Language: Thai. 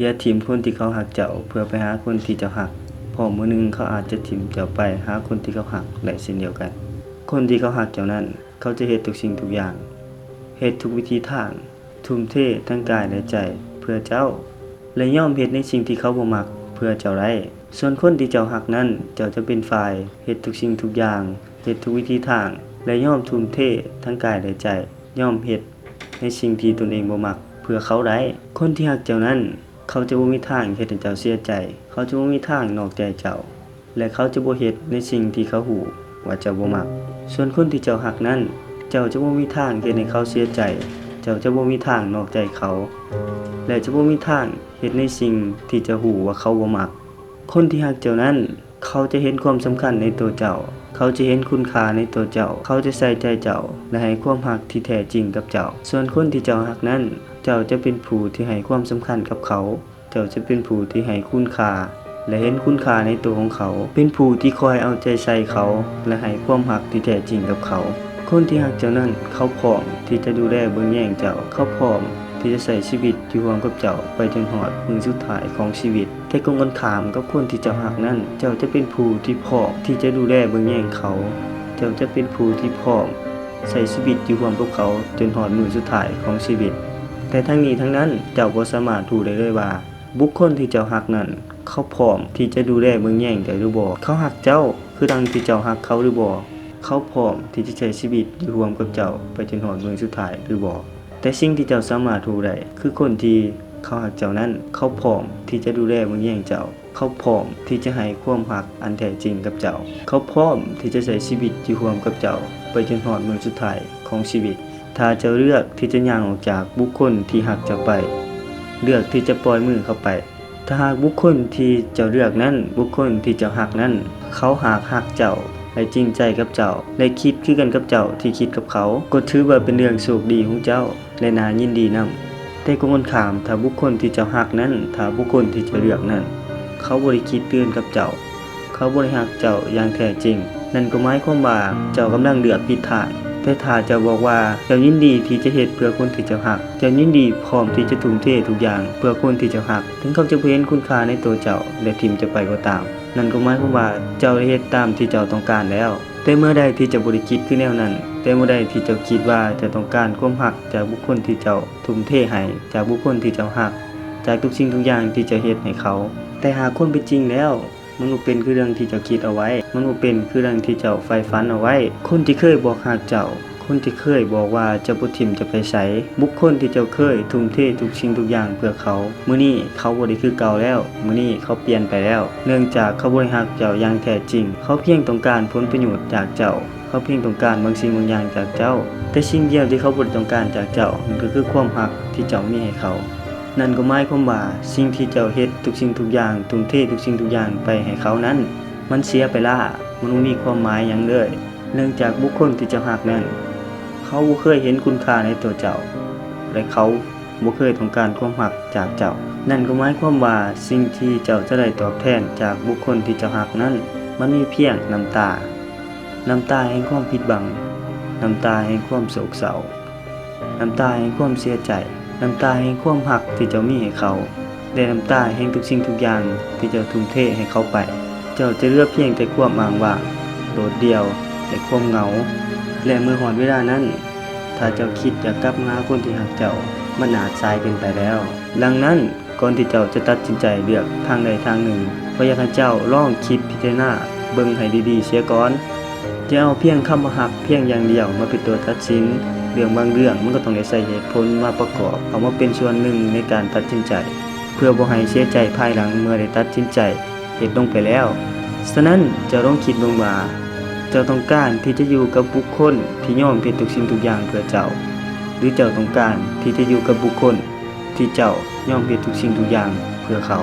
อย่าถิ่มคนที่เขาหักเจ้าเพื่อไปหาคนที่เจ้าหักเพราะมื้อหนึ่งเขาอาจจะถิ่มเจ้าไปหาคนที่เขาหักได้เช่นเดียวกันคนที่เขาหักเจ้านั้นเขาจะเฮ็ดทุกสิ่งทุกอย่างเฮ็ดทุกวิธีทางทุ่มเททั้งกายและใจเพื่อเจ้าและยอมเฮ็ดในสิ่งที่เขาบ่มักเพื่อเจ้าได้ส่วนคนที่เจ้าหักนั้นเจ้าจะเป็นฝ่ายเฮ็ดทุกสิ่งทุกอย่างเฮ็ดทุกวิธีทางและยอมทุ่มเททั้งกายและใจยอมเฮ็ดในสิ่งที่ตนเองบ่มักเพื่อเขาได้คนที่หักเจ้านั้นเขาจะบ่มีทางเฮ็ดให้เจ้าเสียใจเขาจะบ่มีทางนอกใจเจ้าและเขาจะบ่เฮ็ดในสิ่งที่เขาฮู้ว่าเจ้าบ่มักส่วนคนที่เจ้าหักนั้นเจ้าจะบ่มีทางเฮ็ดให้เขาเสียใจเจ้าจะบ่มีทางนอกใจเขาและจะบ่มีทางเฮ็ดในสิ่งที่เจ้าฮู้ว่าเขาบ่มักคนที่หักเจ้านั้นเขาจะเห็นความสำคัญในตัวเจ้าเขาจะเห็นคุณค่าในตัวเจ้าเขาจะใส่ใจเจ้าและให้ความรักที่แท้จริงกับเจ้าส่วนคนที่เจ้ารักนั้นเจ้าจะเป็นผู้ที่ให้ความสำคัญกับเขาเจ้าจะเป็นผู้ที่ให้คุณค่าและเห็นคุณค่าในตัวของเขาเป็นผู้ที่คอยเอาใจใส่เขาและให้ความรักที่แท้จริงกับเขาคนที่รักเจ้านั้นเขาพร้อมที่จะดูแลเบิ่งแย่งเจ้าเขาพร้อมที่จะใส่ชีวิตอยู่ร่วมกับเจ้าไปจนฮอดมื้อสุดท้ายของชีวิตแต่ตรงกันข้ามกับคนที่เจ้ารักนั้นเจ้าจะเป็นผู้ที่พร้อมที่จะดูแลเบิ่งแย่งเขาเจ้าจะเป็นผู้ที่พร้อมใช้ชีวิตอยู่ร่วมกับเขาจนฮอดมื้อสุดท้ายของชีวิตแต่ทั้งนี้ทั้งนั้นเจ้าบ่สามารถรู้ได้เลยว่าบุคคลที่เจ้ารักนั้นเขาพร้อมที่จะดูแลเบิ่งแย่งเจ้าหรือบ่เขารักเจ้าคือดังที่เจ้ารักเขาหรือบ่เขาพร้อมที่จะใช้ชีวิตอยู่ร่วมกับเจ้าไปจนฮอดมื้อสุดท้ายหรือบ่แต่สิ่งที่เจ้าสามารถรู้ได้คือคนที่เขารักเจ้านั้นเขาพร้อมที่จะดูแลเบิ่งแย่งเจ้าเขาพร้อมที่จะให้ความรักอันแท้จริงกับเจ้าเขาพร้อมที่จะใช้ชีวิตอยู่ร่วมกับเจ้าไปจนฮอดมื้อสุดท้ายของชีวิตถ้าเจ้าเลือกที่จะย่างออกจากบุคคลที่รักเจ้าไปเลือกที่จะปล่อยมือเขาไปถ้าหากบุคคลที่เจ้าเลือกนั้นบุคคลที่เจ้ารักนั้นเขาหักเจ้าและจริงใจกับเจ้าและคิดคือกันกับเจ้าที่คิดกับเขาก็ถือว่าเป็นเรื่องโชคดีของเจ้าและน่ายินดีนำแต่ตรงกันข้ามถ้าบุคคลที่เจ้ารักนั้นถ้าบุคคลที่เจ้าเลือกนั้นเขาบ่ได้คิดตื่นกับเจ้าเขาบ่ได้รักเจ้าอย่างแท้จริงนั่นก็หมายความว่าเจ้ากำลังเลือกผิดทางแต่ถ้าเจ้าบอกว่าเจ้ายินดีที่จะเฮ็ดเพื่อคนที่เจ้ารักเจ้ายินดีพร้อมที่จะทุ่มเททุกอย่างเพื่อคนที่เจ้ารักถึงเขาจะบ่เห็นคุณค่าในตัวเจ้าและทิ่มจะไปก็ตามนั่นก็หมายความว่าเจ้าได้เฮ็ดตามที่เจ้าต้องการแล้วแต่เมื่อใดที่เจ้าบ่ได้คิดคือแนวนั้นแต่เมื่อใดที่เจ้าคิดว่าเจ้าต้องการความรักจากบุคคลที่เจ้าทุ่มเทให้จากบุคคลที่เจ้ารักจากทุกสิ่งทุกอย่างที่เจ้าเฮ็ดให้เขาแต่หากคนเป็นจริงแล้วมันบ่เป็นคือเรื่องที่เจ้าคิดเอาไว้มันบ่เป็นคือเรื่องที่เจ้าใฝ่ฝันเอาไว้คนที่เคยบอกรักเจ้าคนที่เคยบอกว่าจะบ่ทิ่มจะไปไสบุคคลที่เจ้าเคยทุ่มเททุกสิ่งทุกอย่างเพื่อเขามื้อนี้เขาบ่ได้คือเก่าแล้วมื้อนี้เขาเปลี่ยนไปแล้วเนื่องจากเขาบ่ได้รักเจ้าอย่างแท้จริงเขาเพียงต้องการผลประโยชน์จากเจ้าเขาเพียงต้องการบางสิ่งบางอย่างจากเจ้าแต่สิ่งเดียวที่เขาบ่ได้ต้องการจากเจ้านั่นก็คือความรักที่เจ้ามีให้เขานั่นก็หมายความว่าสิ่งที่เจ้าเฮ็ดทุกสิ่งทุกอย่างทุ่มเททุกสิ่งทุกอย่างไปให้เขานั้นมันเสียไปล่ะมันบ่มีความหมายหยังเลยเนื่องจากบุคคลที่เจ้ารักนั้นเขาบ่เคยเห็นคุณค่าในตัวเจ้าและเขาบ่เคยต้องการความรักจากเจ้านั่นก็หมายความว่าสิ่งที่เจ้าจะได้ตอบแทนจากบุคคลที่เจ้ารักนั้นมันมีเพียงน้ำตาแห่งความผิดหวังน้ำตาแห่งความโศกเศร้าน้ำตาแห่งความเสียใจน้ำตาแห่งความรักที่เจ้ามีให้เขาและน้ำตาแห่งทุกสิ่งทุกอย่างที่เจ้าทุ่มเทให้เขาไปเจ้าจะเหลือเพียงแต่ความอ้างว้างโดดเดี่ยวและความเหงาและเมื่อฮอดเวลานั้นถ้าเจ้าคิดอยากกลับมาหาคนที่รักเจ้ามันอาจสายเกินไปแล้วดังนั้นก่อนที่เจ้าจะตัดสินใจเลือกทางใดทางหนึ่งก็อยากให้เจ้าลองคิดพิจารณาเบิ่งให้ดีๆเสียก่อนอย่าเอาเพียงคำว่ารักเพียงอย่างเดียวมาเป็นตัวตัดสินเรื่องบางเรื่องมันก็ต้องได้ใส่เหตุผลมาประกอบเอามาเป็นส่วนหนึ่งในการตัดสินใจเพื่อบ่ให้เสียใจภายหลังเมื่อได้ตัดสินใจเฮ็ดลงไปแล้วฉะนั้นเจ้าลองคิดลงว่าเจ้าต้องการที่จะอยู่กับบุคคลที่ยอมเฮ็ดทุกสิ่งทุกอย่างเพื่อเจ้าหรือเจ้าต้องการที่จะอยู่กับบุคคลที่เจ้ายอมเฮ็ดทุกสิ่งทุกอย่างเพื่อเขา